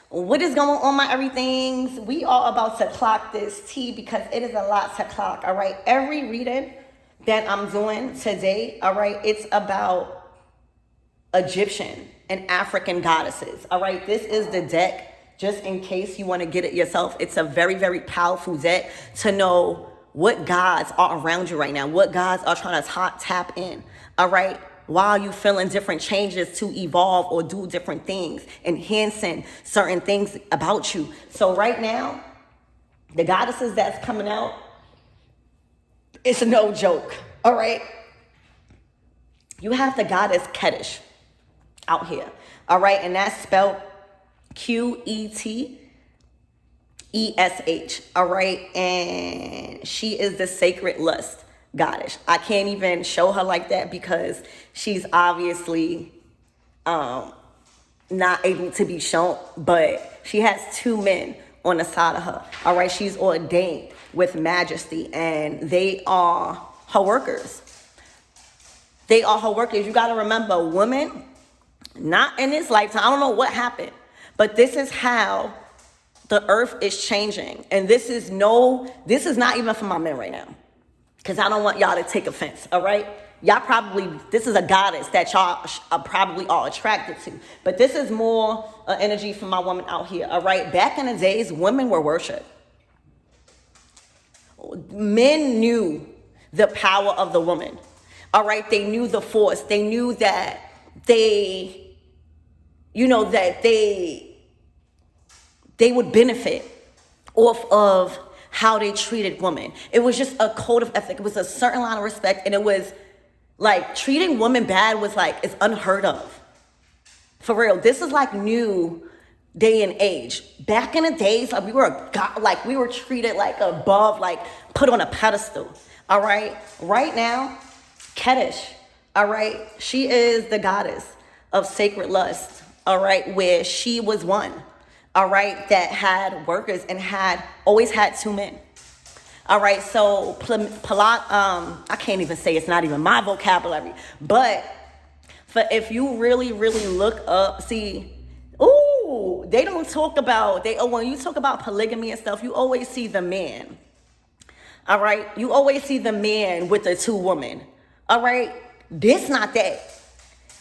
What is going on, my everythings? We are about to clock this tea because it is a lot to clock, all right? Every reading that I'm doing today, all right, it's about Egyptian and African goddesses, all right? This is the deck, just in case you want to get it yourself. It's a very, very powerful deck to know what gods are around you right now, what gods are trying to tap in, all right? While you feeling different changes to evolve or do different things, enhancing certain things about you. So right now, the goddesses that's coming out, it's no joke, all right? You have the goddess QETESH out here, all right? And that's spelled QETESH, all right? And she is the sacred lust goddess. I can't even show her like that because she's obviously not able to be shown, but she has two men on the side of her, all right? She's ordained with majesty, and they are her workers. They are her workers. You got to remember, women, not in this lifetime, I don't know what happened, but this is how the earth is changing. And this is not even for my men right now, because I don't want y'all to take offense, all right? Y'all probably, this is a goddess that y'all are probably all attracted to. But this is more energy for my woman out here, all right? Back in the days, women were worshipped. Men knew the power of the woman, all right? They knew the force. They knew that they would benefit off of how they treated women. It was just a code of ethic. It was a certain line of respect, and it was like treating women bad was like, it's unheard of. For real, this is like new day and age. Back in the days, like we were treated like above, like put on a pedestal. All right, right now, QETESH, all right, she is the goddess of sacred lust. All right, where she was one. All right, that had workers and always had two men. All right, so I can't even say, it's not even my vocabulary, but if you really, really look up, see, they don't talk about, when you talk about polygamy and stuff, you always see the man. All right, you always see the man with the two women. All right, this not that.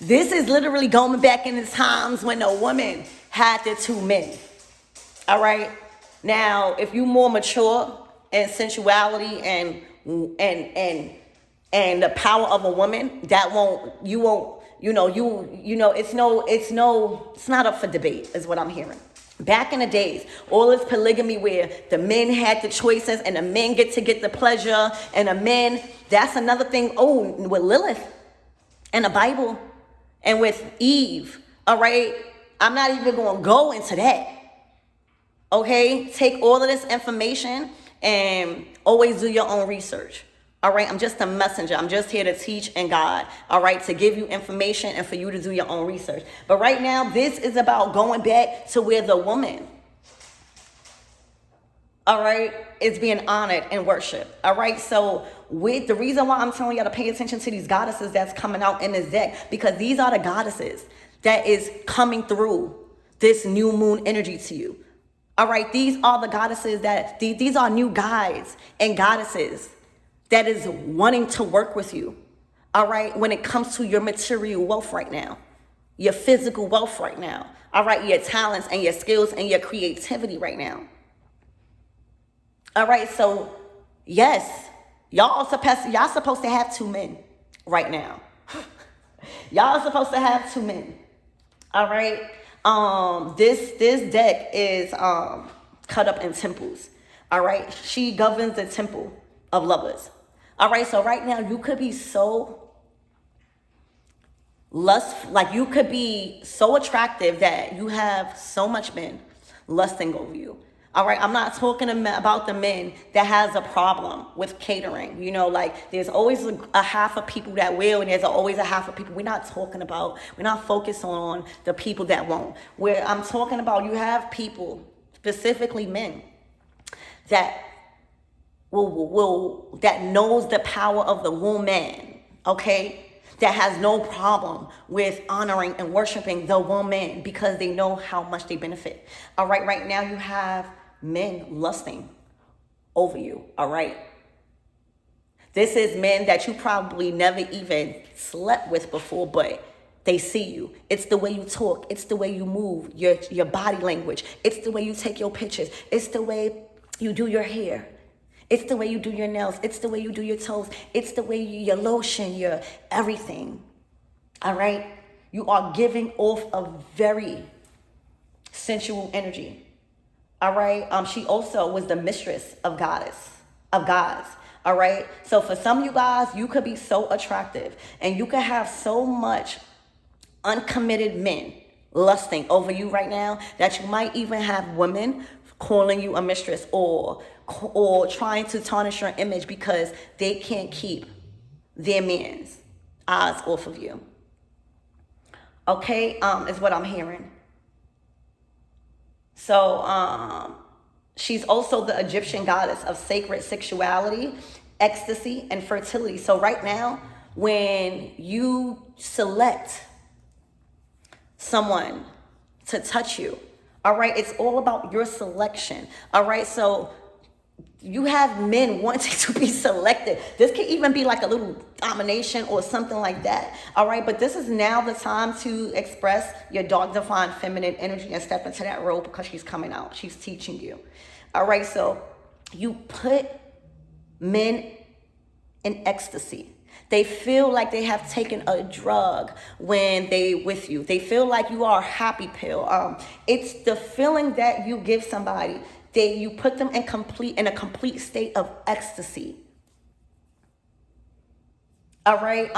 This is literally going back in the times when a woman had the two men. All right. Now, if you more mature in sensuality and the power of a woman, it's not up for debate, is what I'm hearing. Back in the days, all this polygamy where the men had the choices and the men get the pleasure, and the men, that's another thing. With Lilith and the Bible and with Eve. All right. I'm not even going to go into that. Okay, take all of this information and always do your own research. All right, I'm just a messenger. I'm just here to teach and guide. All right, to give you information and for you to do your own research. But right now, this is about going back to where the woman, all right, is being honored and worshiped. All right, so with the reason why I'm telling y'all to pay attention to these goddesses that's coming out in this deck, because these are the goddesses that is coming through this new moon energy to you. All right, these are the goddesses these are new guides and goddesses that is wanting to work with you. All right, when it comes to your material wealth right now, your physical wealth right now. All right, your talents and your skills and your creativity right now. All right, so yes, y'all supposed to have two men right now. Y'all are supposed to have two men. All right. This deck is cut up in temples. All right. She governs the temple of lovers. All right. So right now you could be so you could be so attractive that you have so much men lusting over you. All right, I'm not talking about the men that has a problem with catering. Like there's always a half of people that will, and there's always a half of people. We're not focused on the people that won't. Where I'm talking about, you have people, specifically men, that that knows the power of the woman. Okay, that has no problem with honoring and worshiping the woman because they know how much they benefit. All right, right now you have men lusting over you. All right. This is men that you probably never even slept with before, but they see you. It's the way you talk. It's the way you move, your body language. It's the way you take your pictures. It's the way you do your hair. It's the way you do your nails. It's the way you do your toes. It's the way your lotion, your everything. All right? You are giving off a very sensual energy. All right? She also was the mistress of gods. All right? So for some of you guys, you could be so attractive and you could have so much uncommitted men lusting over you right now that you might even have women calling you a mistress or trying to tarnish your image because they can't keep their man's eyes off of you. Okay, is what I'm hearing. So she's also the Egyptian goddess of sacred sexuality, ecstasy, and fertility. So right now, when you select someone to touch you, all right, it's all about your selection. All right, so you have men wanting to be selected. This can even be like a little domination or something like that. All right, but this is now the time to express your dark, divine, feminine energy and step into that role because she's coming out. She's teaching you. All right, so you put men in ecstasy. They feel like they have taken a drug when they with you. They feel like you are a happy pill. It's the feeling that you give somebody. You put them in a complete state of ecstasy. All right.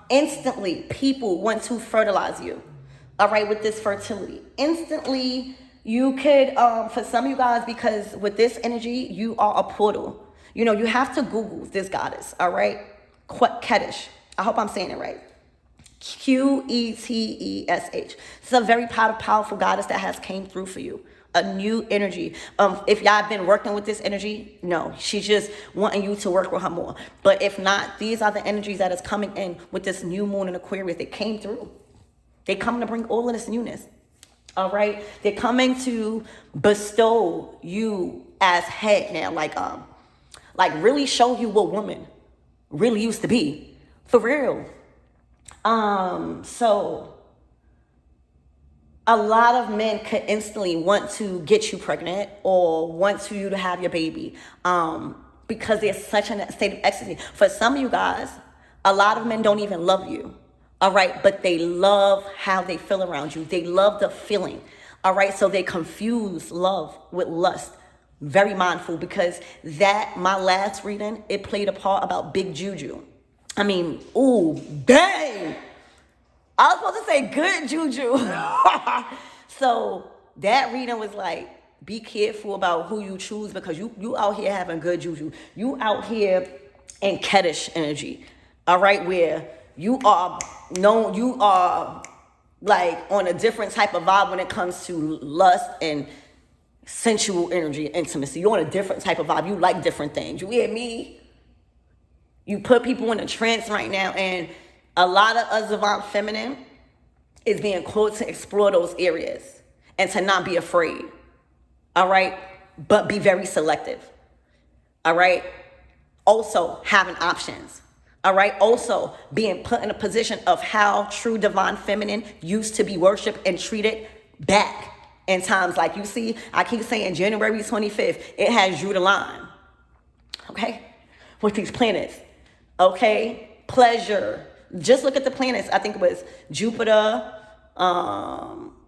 Instantly, people want to fertilize you. All right, with this fertility. Instantly, you could, for some of you guys, because with this energy, you are a portal. You know, you have to Google this goddess. All right. QETESH. I hope I'm saying it right. QETESH. It's a very powerful goddess that has came through for you. A new energy. If y'all have been working with this energy, no, she's just wanting you to work with her more. But if not, these are the energies that is coming in with this new moon in Aquarius. They came through. They come to bring all of this newness. All right. They're coming to bestow you as head now, like really show you what woman really used to be, for real. So a lot of men could instantly want to get you pregnant or want you to have your baby, because there's such a state of ecstasy. For some of you guys, a lot of men don't even love you, all right, but they love how they feel around you. They love the feeling, all right, so they confuse love with lust. Very mindful, because my last reading, it played a part about big juju. I mean, ooh, dang. I was supposed to say good juju. So that reading was like, be careful about who you choose, because you out here having good juju. You out here in QETESH energy, all right, where you are known, you are like on a different type of vibe when it comes to lust and sensual energy and intimacy. You're on a different type of vibe. You like different things. You hear me? You put people in a trance right now, and a lot of us Avant Feminine is being called to explore those areas and to not be afraid. All right? But be very selective. All right? Also having options. All right? Also being put in a position of how true Divine Feminine used to be worshipped and treated back in times like, you see, I keep saying January 25th, it has drew the line. Okay? With these planets. Okay? Pleasure. Just look at the planets. I think it was Jupiter,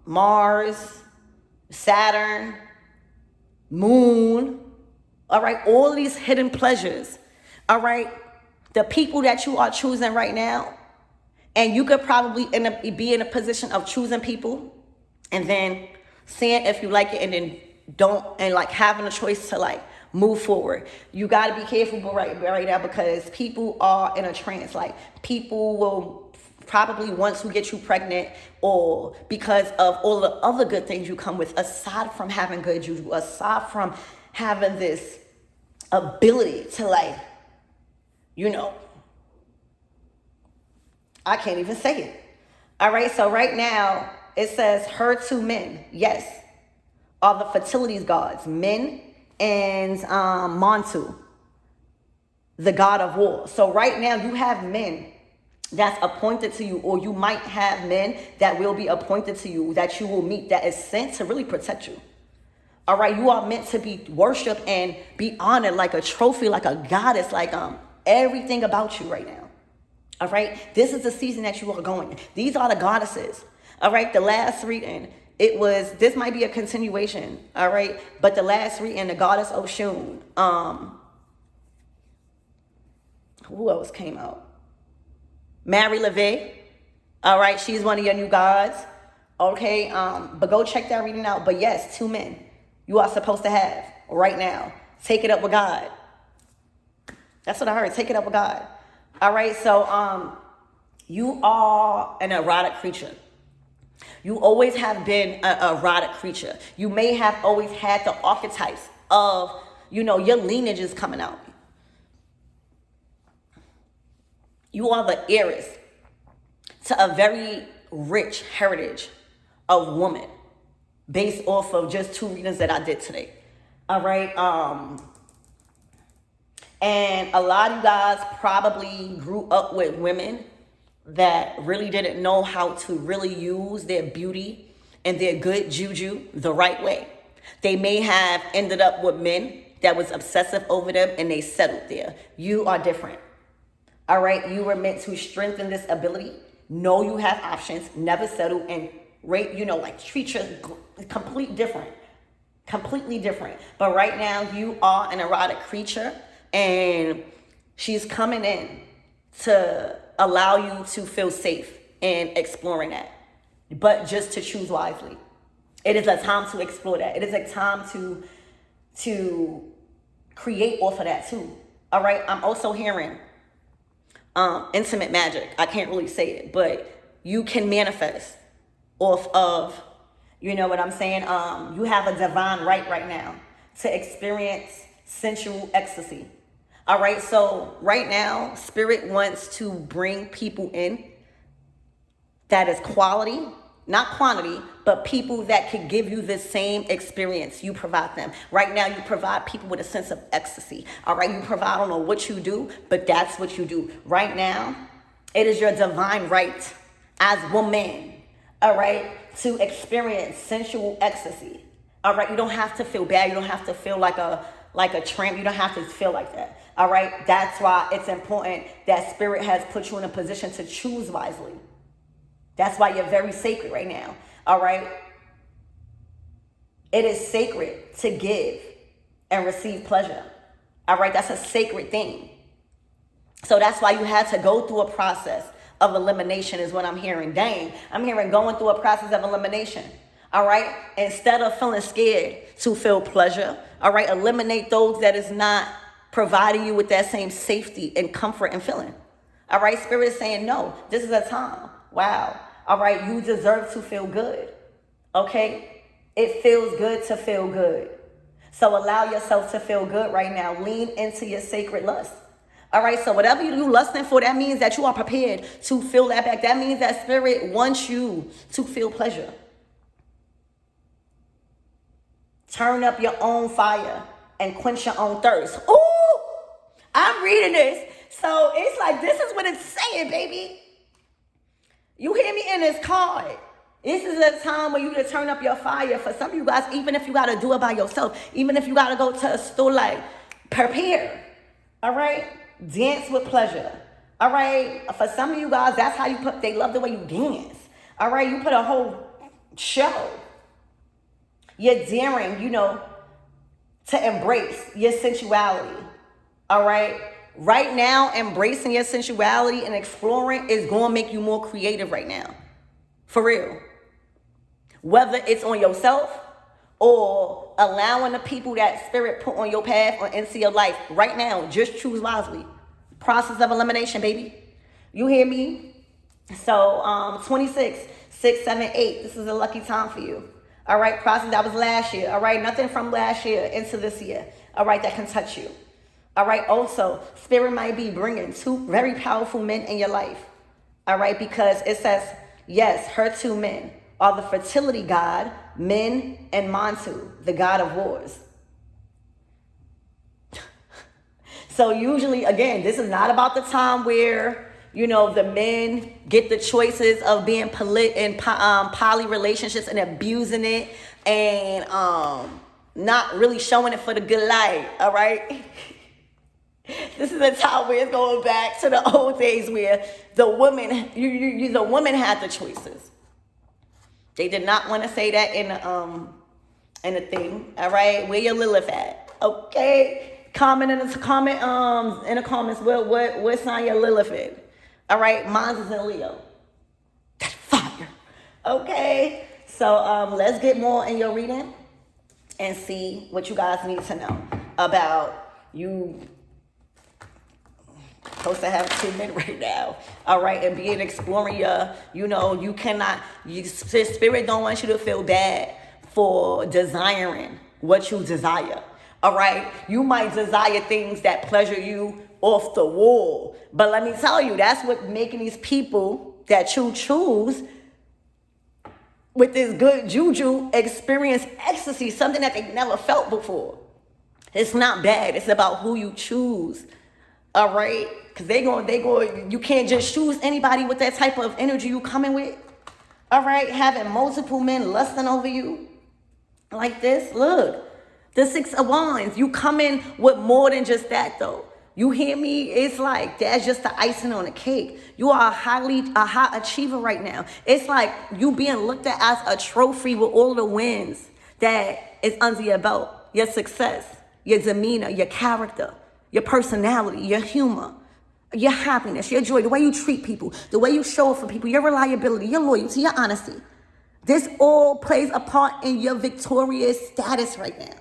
Mars, Saturn, Moon. All right? All of these hidden pleasures. All right? The people that you are choosing right now, and you could probably be in a position of choosing people and then seeing if you like it and then don't, and like having a choice to like move forward. You got to be careful right now, because people are in a trance. Like, people will probably want to get you pregnant, or because of all the other good things you come with, aside from having good juju, aside from having this ability to like, you know, I can't even say it. All right, so right now it says her two men, yes, are the fertility gods, Men and Montu, the god of war. So right now you have men that's appointed to you, or you might have men that will be appointed to you, that you will meet, that is sent to really protect you. All right, you are meant to be worshipped and be honored like a trophy, like a goddess, like everything about you right now. All right, this is the season that you are going in. These are the goddesses. All right, the last reading, this might be a continuation. All right, but the last reading, the goddess Oshun, who else came out? Mary LeVay. All right, she's one of your new gods. Okay, but go check that reading out. But yes, two men you are supposed to have right now. Take it up with God. That's what I heard. Take it up with God. All right, so you are an erotic creature. You always have been an erotic creature. You may have always had the archetypes of, your lineage is coming out. You are the heiress to a very rich heritage of woman based off of just two readings that I did today. All right. And a lot of you guys probably grew up with women that really didn't know how to really use their beauty and their good juju the right way. They may have ended up with men that was obsessive over them and they settled there. You are different. All right, you were meant to strengthen this ability. Know you have options, never settle, and treat you completely different. But right now, you are an erotic creature, and she's coming in to allow you to feel safe in exploring that, but just to choose wisely. It is a time to explore that. It is a time to create off of that too. All right, I'm also hearing intimate magic. I can't really say it, but you can manifest off of, you know what I'm saying? You have a divine right now to experience sensual ecstasy. All right, so right now, Spirit wants to bring people in that is quality, not quantity, but people that can give you the same experience you provide them. Right now, you provide people with a sense of ecstasy. All right, you provide, I don't know what you do, but that's what you do. Right now, it is your divine right as woman, all right, to experience sensual ecstasy. All right, you don't have to feel bad. You don't have to feel like a tramp. You don't have to feel like that. All right, that's why it's important that Spirit has put you in a position to choose wisely. That's why you're very sacred right now. All right. It is sacred to give and receive pleasure. All right. That's a sacred thing. So that's why you had to go through a process of elimination is what I'm hearing. Dang, I'm hearing going through a process of elimination. All right. Instead of feeling scared to feel pleasure. All right. Eliminate those that is not providing you with that same safety and comfort and feeling. All right. Spirit is saying, no, this is a time. Wow. All right. You deserve to feel good. Okay. It feels good to feel good. So allow yourself to feel good right now. Lean into your sacred lust. All right. So whatever you do lusting for, that means that you are prepared to feel that back. That means that Spirit wants you to feel pleasure. Turn up your own fire and quench your own thirst. Ooh, I'm reading this. So it's like, this is what it's saying, baby. You hear me in this card. This is a time where you to turn up your fire. For some of you guys, even if you got to do it by yourself, even if you got to go to a store, like, prepare. All right? Dance with pleasure. All right? For some of you guys, that's how they love the way you dance. All right? You put a whole show. You're daring, to embrace your sensuality. All right? Right now, embracing your sensuality and exploring is going to make you more creative right now. For real. Whether it's on yourself or allowing the people that Spirit put on your path or into your life right now, just choose wisely. Process of elimination, baby. You hear me? So 26, 6, 7, 8. This is a lucky time for you. All right, process that was last year. All right, nothing from last year into this year. All right, that can touch you. All right, also, Spirit might be bringing two very powerful men in your life. All right, because it says, yes, her two men are the fertility god, Min, and Mathew, the god of wars. So usually, again, this is not about the time where, the men get the choices of being in poly relationships and abusing it and not really showing it for the good light, all right? This is a time where it's going back to the old days where the woman, the woman had the choices. They did not want to say that in the thing, all right? Where your Lilith at? Okay. Comment in the comments what sign your Lilith in. All right, mine is in Leo. That's fire. Okay, so let's get more in your reading and see what you guys need to know about you. Supposed to have two men right now, all right, and being exploring you cannot. Spirit don't want you to feel bad for desiring what you desire. All right, you might desire things that pleasure you off the wall, but let me tell you, that's what making these people that you choose with this good juju experience ecstasy, something that they never felt before. It's not bad. It's about who you choose. All right, because they go. You can't just choose anybody with that type of energy you coming with. All right, having multiple men lusting over you like this. Look. The Six of Wands, you come in with more than just that, though. You hear me? It's like that's just the icing on the cake. You are a high achiever right now. It's like you being looked at as a trophy with all the wins that is under your belt. Your success, your demeanor, your character, your personality, your humor, your happiness, your joy, the way you treat people, the way you show up for people, your reliability, your loyalty, your honesty. This all plays a part in your victorious status right now.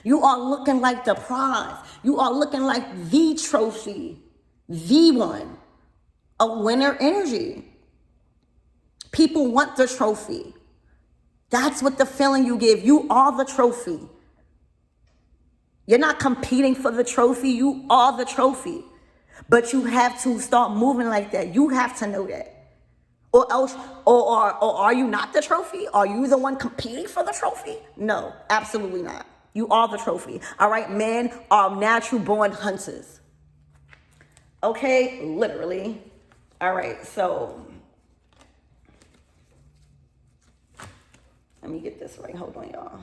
You are looking like the prize. You are looking like the trophy, the one, a winner energy. People want the trophy. That's what the feeling you give. You are the trophy. You're not competing for the trophy. You are the trophy. But you have to start moving like that. You have to know that. Or else, or are you not the trophy? Are you the one competing for the trophy? No, absolutely not. You are the trophy. All right, men are natural born hunters. Okay, literally. All right, so let me get this right. Hold on, y'all.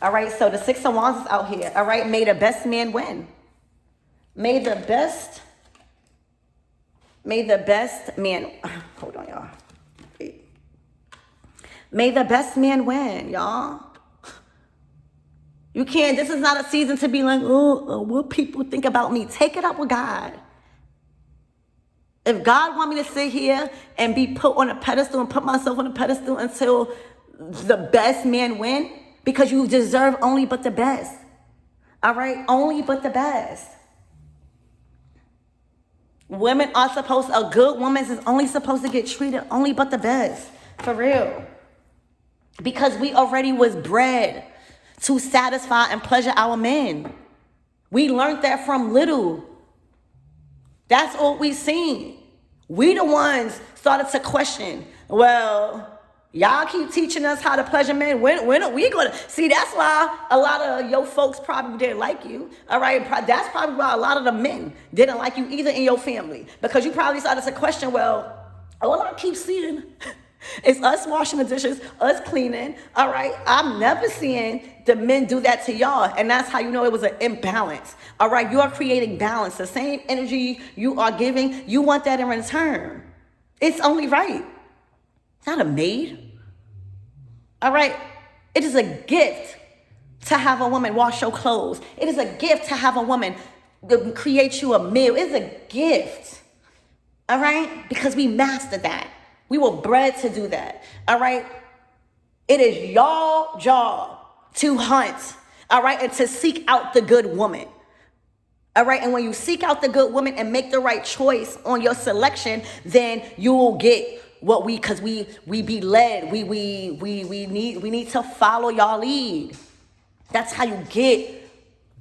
All right, so the Six of Wands is out here. All right, may the best man win. May the best man, hold on, y'all. May the best man win, y'all. You can't, this is not a season to be like, what people think about me. Take it up with God. If God want me to sit here and be put on a pedestal and put myself on a pedestal until the best man win, because you deserve only but the best. All right? Only but the best. Women are a good woman is only supposed to get treated only but the best. For real. Because we already was bred to satisfy and pleasure our men. We learned that from little. That's all we seen. We the ones started to question, well, y'all keep teaching us how to pleasure men. When are we gonna see? That's why a lot of your folks probably didn't like you. All right, that's probably why a lot of the men didn't like you either in your family, because you probably started to question, well, all I keep seeing it's us washing the dishes, us cleaning. All right, I'm never seeing the men do that to y'all. And that's how you know it was an imbalance. All right, you are creating balance. The same energy you are giving, you want that in return. It's only right. It's not a maid. All right, it is a gift to have a woman wash your clothes. It is a gift to have a woman create you a meal. It's a gift. All right, because we mastered that. We were bred to do that, all right? It is y'all job to hunt, all right, and to seek out the good woman, all right? And when you seek out the good woman and make the right choice on your selection, then you will get what because we be led. We need to follow y'all lead. That's how you get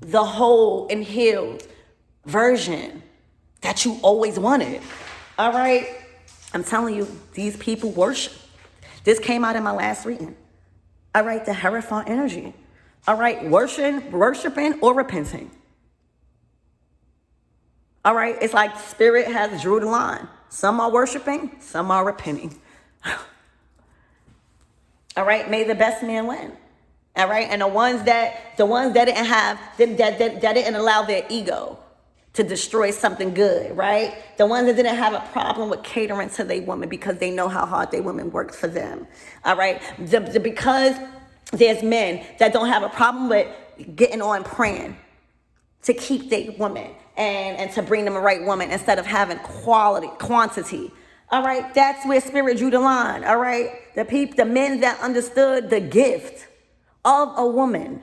the whole and healed version. that you always wanted. All right? I'm telling you, these people worship. This came out in my last reading. All right, the Hierophant energy. All right, worshiping or repenting. All right, it's like spirit has drew the line. Some are worshiping, some are repenting. All right, may the best man win. All right, and the ones that didn't have, that didn't allow their ego to destroy something good, right? The ones that didn't have a problem with catering to their woman because they know how hard their woman works for them. All right, because there's men that don't have a problem with getting on praying to keep their woman and to bring them a right woman instead of having quantity. All right, that's where spirit drew the line. All right, the men that understood the gift of a woman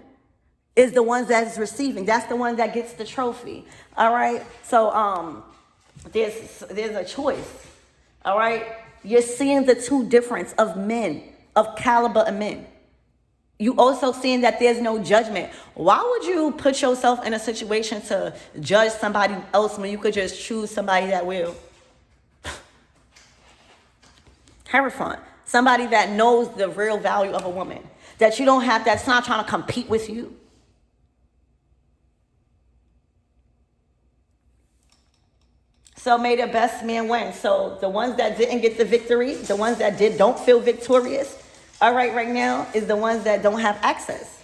is the ones that's receiving. That's the one that gets the trophy. All right, so there's a choice. All right, you're seeing the two difference of men, of caliber of men. You also seeing that there's no judgment. Why would you put yourself in a situation to judge somebody else when you could just choose somebody that will? Hierophant, somebody that knows the real value of a woman, that you don't have, that's not trying to compete with you. So may the best man win. So the ones that didn't get the victory, the ones that don't feel victorious, all right now, is the ones that don't have access.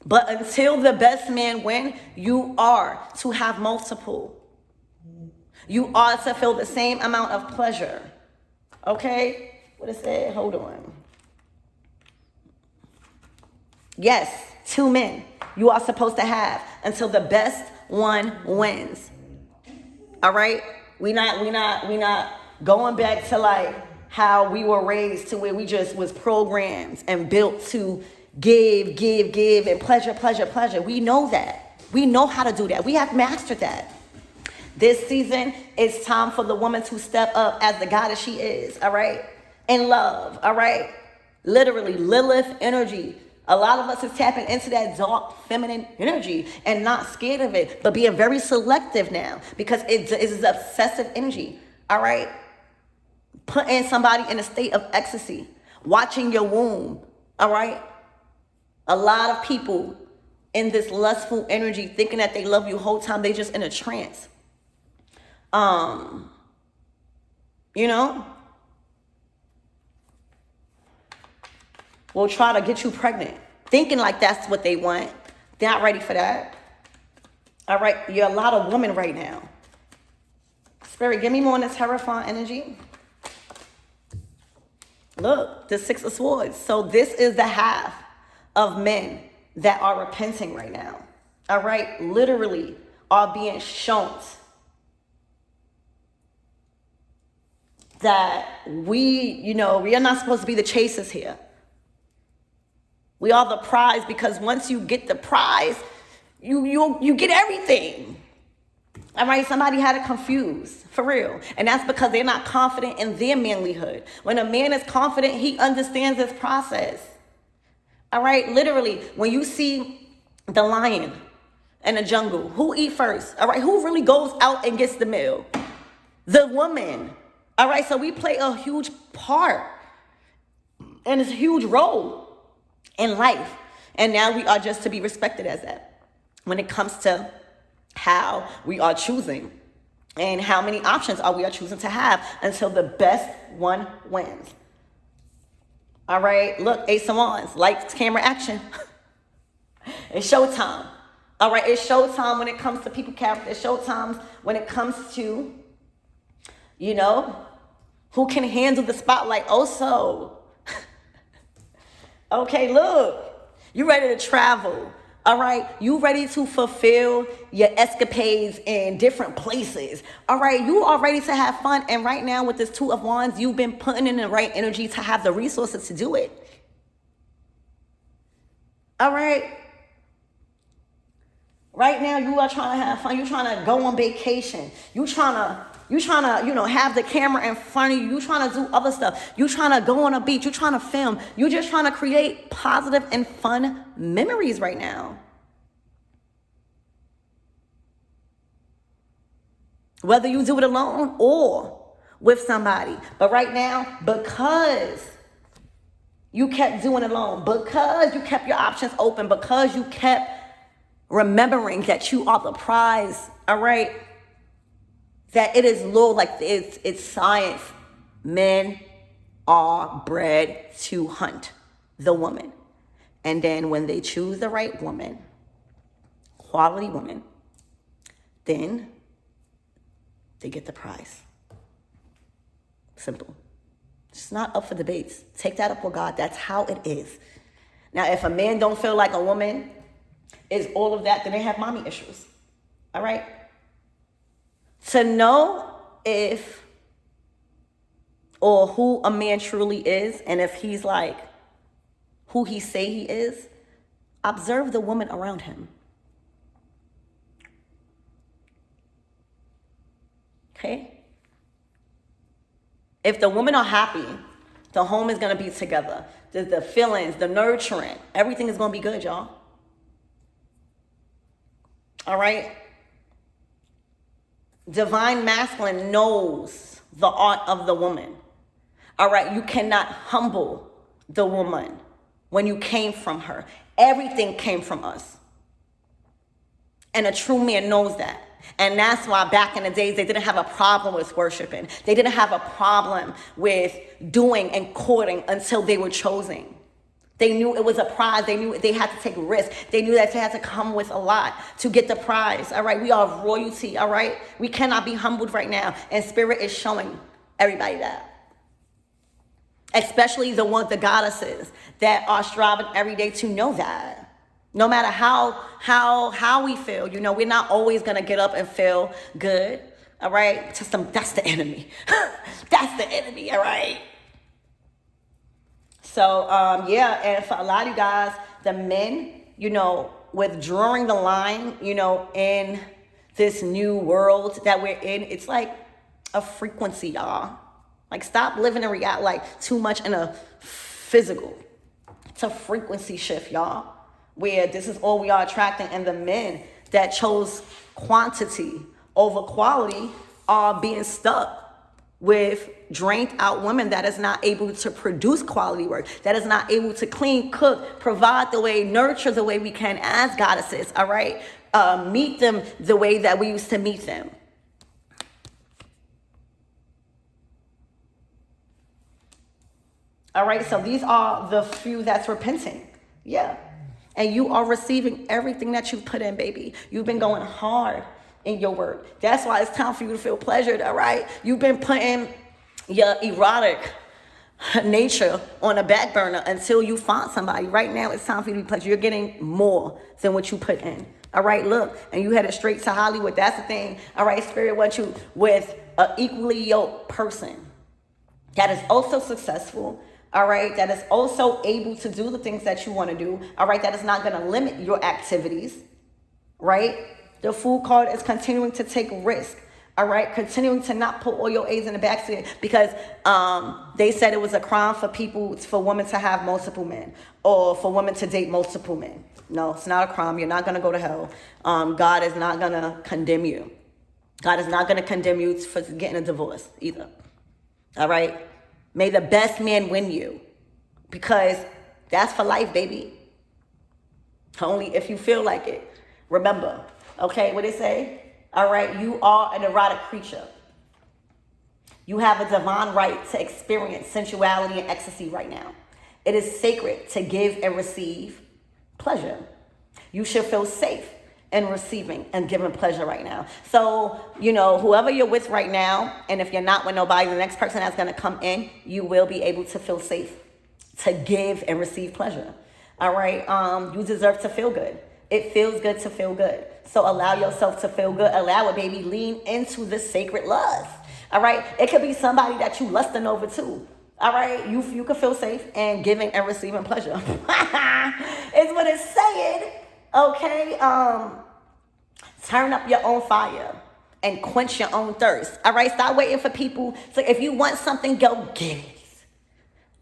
But until the best man win, you are to have multiple. You are to feel the same amount of pleasure. Okay? What is it? Hold on. Yes, 2 men you are supposed to have until the best one wins. All right? We not going back to like how we were raised to where we just was programmed and built to give, and pleasure. We know that. We know how to do that. We have mastered that. This season, it's time for the woman to step up as the goddess she is, all right? In love, all right? Literally, Lilith energy. A lot of us is tapping into that dark feminine energy and not scared of it, but being very selective now because it is obsessive energy, all right? Putting somebody in a state of ecstasy, watching your womb, all right? A lot of people in this lustful energy thinking that they love you the whole time, they just in a trance. You know? Will try to get you pregnant, thinking like that's what they want. They're not ready for that. All right, you're a lot of women right now. Spirit, give me more on this Hierophant energy. Look, the 6 of Swords. So this is the half of men that are repenting right now. All right, literally are being shown that we are not supposed to be the chasers here. We are the prize, because once you get the prize, you get everything. All right, somebody had it confused, for real. And that's because they're not confident in their manlyhood. When a man is confident, he understands this process. All right, literally, when you see the lion in the jungle, who eat first? All right, who really goes out and gets the meal? The woman. All right, so we play a huge part and it's a huge role in life. And now we are just to be respected as that when it comes to how we are choosing and how many options we are choosing to have until the best one wins. All right, look, Ace of Wands, lights, camera, action. It's showtime. All right, it's showtime when it comes to people character. It's showtime when it comes to, who can handle the spotlight also. Okay, look, you ready to travel. All right, you ready to fulfill your escapades in different places. All right, you are ready to have fun. And right now with this 2 of Wands, you've been putting in the right energy to have the resources to do it. All right. Right now you are trying to have fun. You're trying to go on vacation. You're trying to, have the camera in front of you. You're trying to do other stuff. You're trying to go on a beach. You're trying to film. You're just trying to create positive and fun memories right now. whether you do it alone or with somebody. But right now, because you kept doing it alone, because you kept your options open, because you kept remembering that you are the prize, all right? That it is law, like it's science. Men are bred to hunt the woman. And then when they choose the right woman, quality woman, then they get the prize. Simple. It's not up for debates. Take that up with God. That's how it is. Now, if a man don't feel like a woman is all of that, then they have mommy issues. All right? To know if or who a man truly is, and if he's like who he say he is, observe the woman around him. Okay? If the women are happy, the home is going to be together. The feelings, the nurturing, everything is going to be good, y'all. All right? Divine masculine knows the art of the woman. All right? You cannot humble the woman when you came from her. Everything came from us. And a true man knows that. And that's why back in the days, they didn't have a problem with worshiping. They didn't have a problem with doing and courting until they were chosen. They knew it was a prize. They knew they had to take risks. They knew that they had to come with a lot to get the prize. All right, we are royalty. All right, we cannot be humbled right now. And Spirit is showing everybody that. Especially the goddesses that are striving every day to know that. No matter how we feel, you know, we're not always gonna get up and feel good. All right, that's the enemy. That's the enemy. All right. So yeah, and for a lot of you guys, the men, you know, withdrawing the line, you know, in this new world that we're in, it's like a frequency, y'all. Like, stop living in reality, like too much in a physical. It's a frequency shift, y'all, where this is all we are attracting. And the men that chose quantity over quality are being stuck with drained out women that is not able to produce quality work, that is not able to clean, cook, provide the way, nurture the way we can as goddesses, all right? Meet them the way that we used to meet them. All right, so these are the few that's repenting. Yeah. And you are receiving everything that you've put in, baby. You've been going hard in your work. That's why it's time for you to feel pleasured, all right? You've been putting your erotic nature on a back burner until you find somebody. Right now, it's time for you to be pleasured. You're getting more than what you put in. All right, look, and you headed straight to Hollywood. That's the thing. All right, Spirit wants you with an equally yoked person that is also successful. All right, that is also able to do the things that you want to do. All right, that is not going to limit your activities. Right? The Fool card is continuing to take risk. All right, continuing to not put all your eggs in the basket because they said it was a crime for women to have multiple men or for women to date multiple men. No, it's not a crime. You're not going to go to hell. God is not going to condemn you. God is not going to condemn you for getting a divorce either. All right? May the best man win you because that's for life, baby. Only if you feel like it. Remember, okay, what they say? All right, you are an erotic creature. You have a divine right to experience sensuality and ecstasy right now. It is sacred to give and receive pleasure. You should feel safe in receiving and giving pleasure right now. So, you know, whoever you're with right now, and if you're not with nobody, the next person that's going to come in, you will be able to feel safe to give and receive pleasure. All right, you deserve to feel good. It feels good to feel good. So allow yourself to feel good. Allow it, baby. Lean into the sacred lust. All right, it could be somebody that you lusting over too. All right, you can feel safe and giving and receiving pleasure. Is what it's saying. Okay, turn up your own fire and quench your own thirst. All right, stop waiting for people. So if you want something, go get it.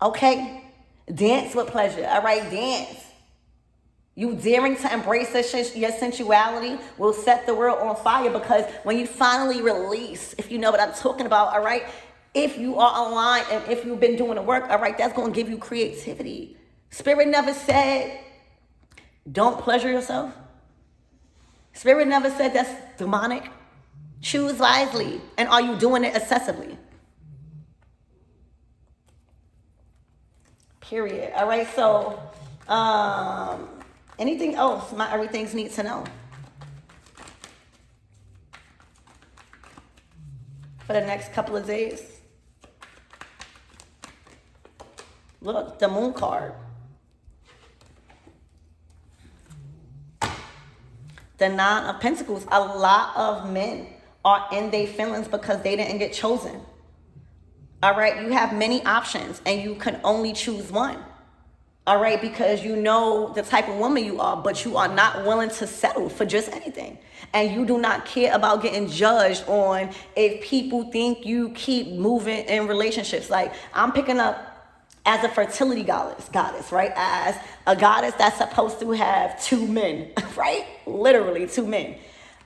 Okay, dance with pleasure. All right, dance. You daring to embrace your sensuality will set the world on fire, because when you finally release, if you know what I'm talking about, all right, if you are aligned and if you've been doing the work, all right, that's going to give you creativity. Spirit never said, don't pleasure yourself. Spirit never said that's demonic. Choose wisely. And are you doing it excessively? Period. All right, so anything else my everything's need to know for the next couple of days? Look, the moon card. The 9 of Pentacles. A lot of men are in their feelings because they didn't get chosen. All right, you have many options and you can only choose one. All right, because you know the type of woman you are, but you are not willing to settle for just anything. And you do not care about getting judged on if people think you keep moving in relationships. Like, I'm picking up as a fertility goddess, right? As a goddess that's supposed to have 2 men, right? Literally 2 men.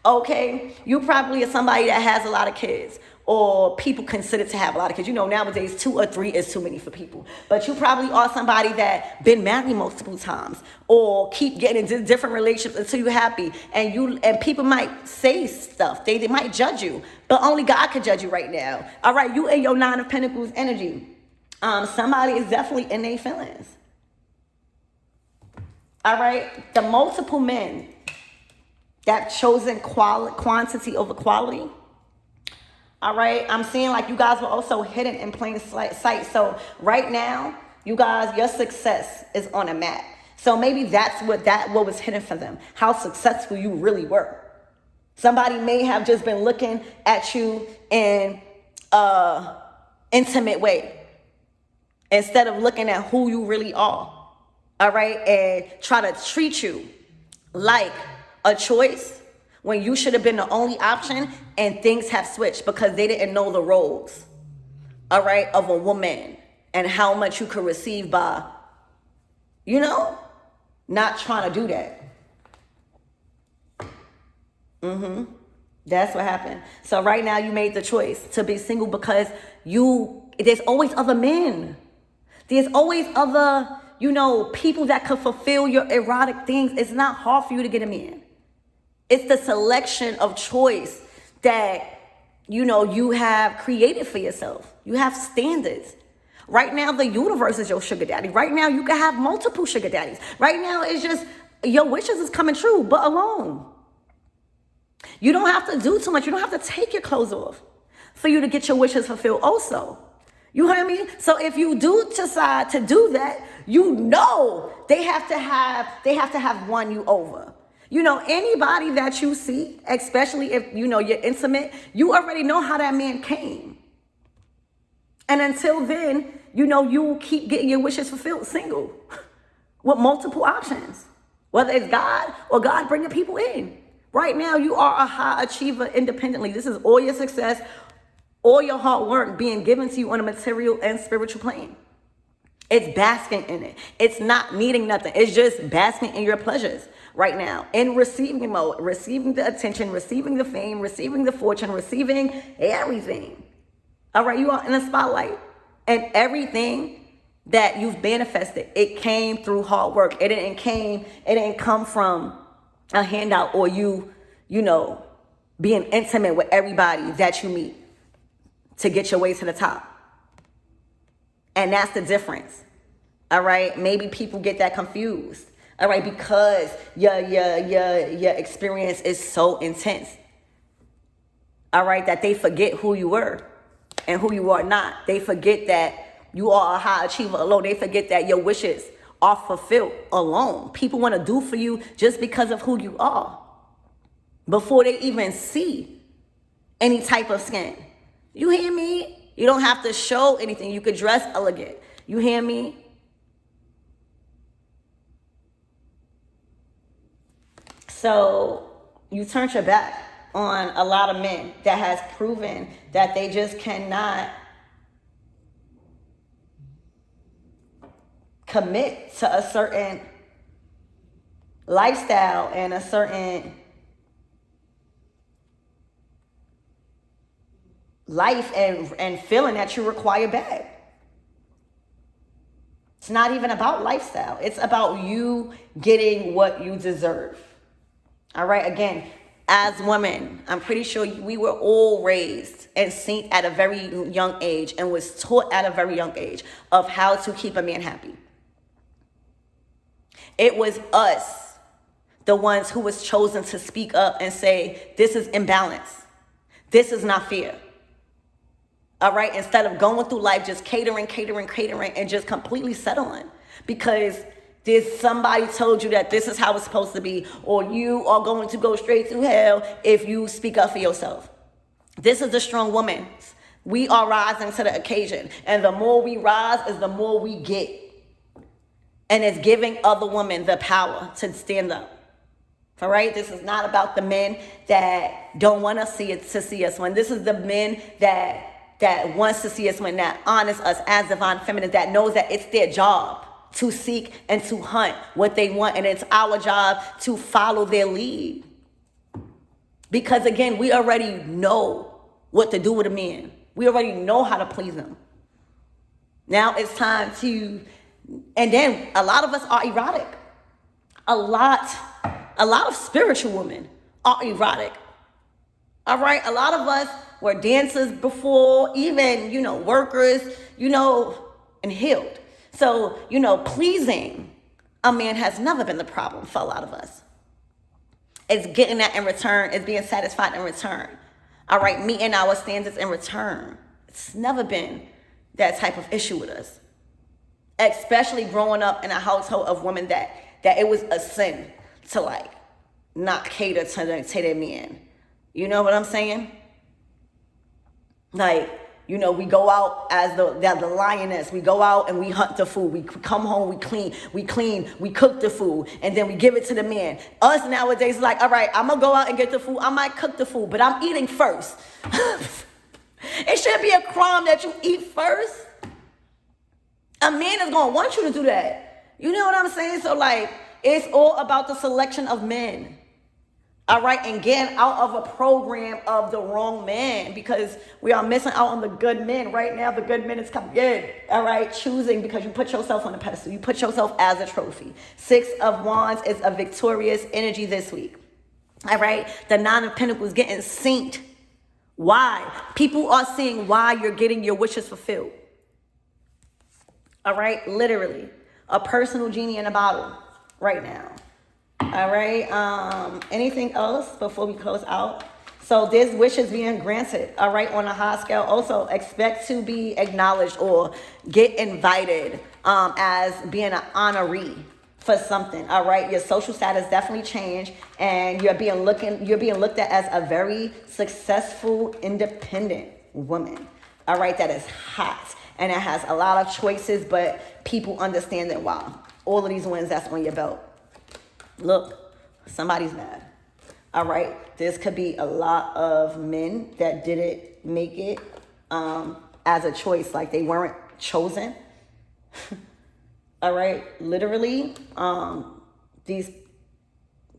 Okay, you probably are somebody that has a lot of kids, or people consider to have a lot of kids. You know, nowadays 2 or 3 is too many for people. But you probably are somebody that been married multiple times, or keep getting into different relationships until you're happy. And people might say stuff. They might judge you, but only God can judge you right now. All right, you in your 9 of Pentacles energy. Somebody is definitely in their feelings. All right, the multiple men that chosen quantity over quality. All right, I'm seeing like you guys were also hidden in plain sight. So right now, you guys, your success is on a map. So maybe that's what was hidden for them, how successful you really were. Somebody may have just been looking at you in an intimate way, instead of looking at who you really are, all right, and try to treat you like a choice when you should have been the only option, and things have switched because they didn't know the roles, all right, of a woman and how much you could receive by, not trying to do that. That's what happened. So right now you made the choice to be single because there's always other men. There's always other, people that could fulfill your erotic things. It's not hard for you to get a man. It's the selection of choice that, you have created for yourself. You have standards. Right now, the universe is your sugar daddy. Right now, you can have multiple sugar daddies. Right now, it's just your wishes is coming true, but alone. You don't have to do too much. You don't have to take your clothes off for you to get your wishes fulfilled also. You hear me? So if you do decide to do that, they have to have won you over. Anybody that you see, especially if you're intimate, you already know how that man came. And until then, you keep getting your wishes fulfilled single with multiple options, whether it's God or God bringing people in. Right now, you are a high achiever independently. This is all your success, all your hard work being given to you on a material and spiritual plane. It's basking in it. It's not needing nothing. It's just basking in your pleasures right now, in receiving mode, receiving the attention, receiving the fame, receiving the fortune, receiving everything. All right, you are in the spotlight, and everything that you've manifested, it came through hard work. It didn't come from a handout or being intimate with everybody that you meet to get your way to the top. And that's the difference. All right, maybe people get that confused. All right, because your experience is so intense. All right, that they forget who you were and who you are not. They forget that you are a high achiever alone. They forget that your wishes are fulfilled alone. People want to do for you just because of who you are before they even see any type of skin. You hear me? You don't have to show anything. You could dress elegant. You hear me? So you turned your back on a lot of men that has proven that they just cannot commit to a certain lifestyle and a certain life and feeling that you require back. It's not even about lifestyle. It's about you getting what you deserve. All right. Again, as women, I'm pretty sure we were all raised and seen at a very young age and was taught at a very young age of how to keep a man happy. It was us, the ones who was chosen to speak up and say, this is imbalance. This is not fair. All right, instead of going through life just catering, and just completely settling because there's somebody told you that this is how it's supposed to be, or you are going to go straight to hell if you speak up for yourself. This is a strong woman. We are rising to the occasion, and the more we rise is the more we get. And it's giving other women the power to stand up. All right, this is not about the men that don't want to see us win. This is the men that wants to see us win, that honors us as divine feminine, that knows that it's their job to seek and to hunt what they want, and it's our job to follow their lead. Because again, we already know what to do with a man. We already know how to please them. Now it's time to, and then a lot of us are erotic. A lot of spiritual women are erotic. All right, a lot of us were dancers before, even, workers, and healed. So, pleasing a man has never been the problem for a lot of us. It's getting that in return. It's being satisfied in return. All right, meeting our standards in return. It's never been that type of issue with us. Especially growing up in a household of women that it was a sin to not cater to their men. You know what I'm saying? We go out as the lioness. We go out and we hunt the food. We come home, we clean, we cook the food, and then we give it to the man. Us nowadays is all right, I'm gonna go out and get the food. I might cook the food, but I'm eating first. It should be a crime that you eat first. A man is gonna want you to do that. You know what I'm saying? So it's all about the selection of men. All right, and getting out of a program of the wrong man, because we are missing out on the good men. Right now, the good men is coming in. All right, choosing because you put yourself on a pedestal. You put yourself as a trophy. 6 of Wands is a victorious energy this week. All right, the 9 of Pentacles getting synced. Why? People are seeing why you're getting your wishes fulfilled. All right, literally. A personal genie in a bottle right now. All right. Anything else before we close out? So this wish is being granted. All right. On a high scale. Also expect to be acknowledged or get invited as being an honoree for something. All right. Your social status definitely changed, and you're being looked at as a very successful, independent woman. All right. That is hot, and it has a lot of choices, but people understand that. Wow. All of these wins that's on your belt. Look, somebody's mad. All right. This could be a lot of men that didn't make it as a choice. They weren't chosen. All right. Literally,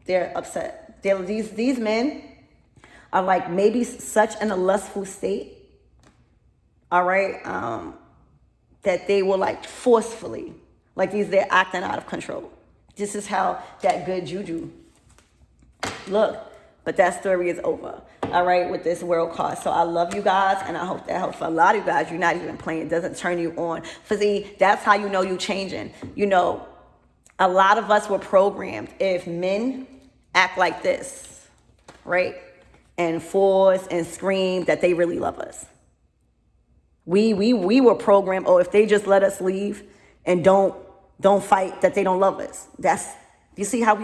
they're upset. These men are maybe such in a lustful state. All right. That they will forcefully, they're acting out of control. This is how that good juju look. But that story is over. All right, with this world card. So I love you guys, and I hope that helps. For a lot of you guys, you're not even playing. It doesn't turn you on. For see, that's how you know you're changing. A lot of us were programmed. If men act like this, right, and force and scream, that they really love us. We were programmed. Oh, if they just let us leave and don't fight, that they don't love us. You see how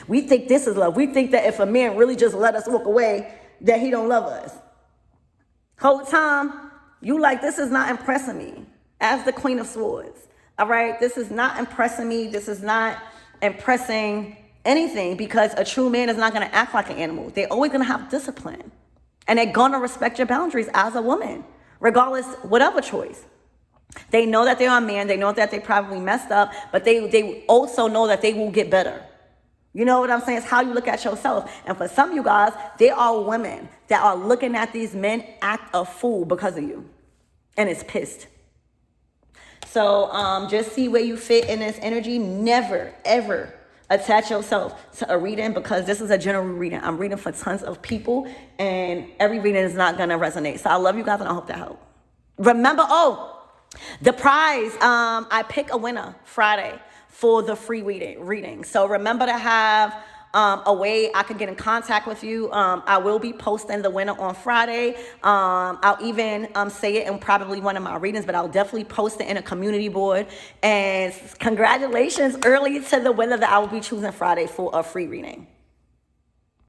we think this is love. We think that if a man really just let us walk away, that he don't love us. Whole time, you this is not impressing me as the Queen of Swords. All right, this is not impressing me. This is not impressing anything, because a true man is not going to act like an animal. They're always going to have discipline, and they're going to respect your boundaries as a woman, regardless whatever choice. They know that they're a man. They know that they probably messed up, but they also know that they will get better. You know what I'm saying? It's how you look at yourself. And for some of you guys, there are women that are looking at these men act a fool because of you. And it's pissed. So just see where you fit in this energy. Never, ever attach yourself to a reading, because this is a general reading. I'm reading for tons of people, and every reading is not going to resonate. So I love you guys, and I hope that helped. Remember, the prize, I pick a winner Friday for the free reading. So remember to have a way I can get in contact with you. I will be posting the winner on Friday. I'll even say it in probably one of my readings, but I'll definitely post it in a community board. And congratulations early to the winner that I will be choosing Friday for a free reading.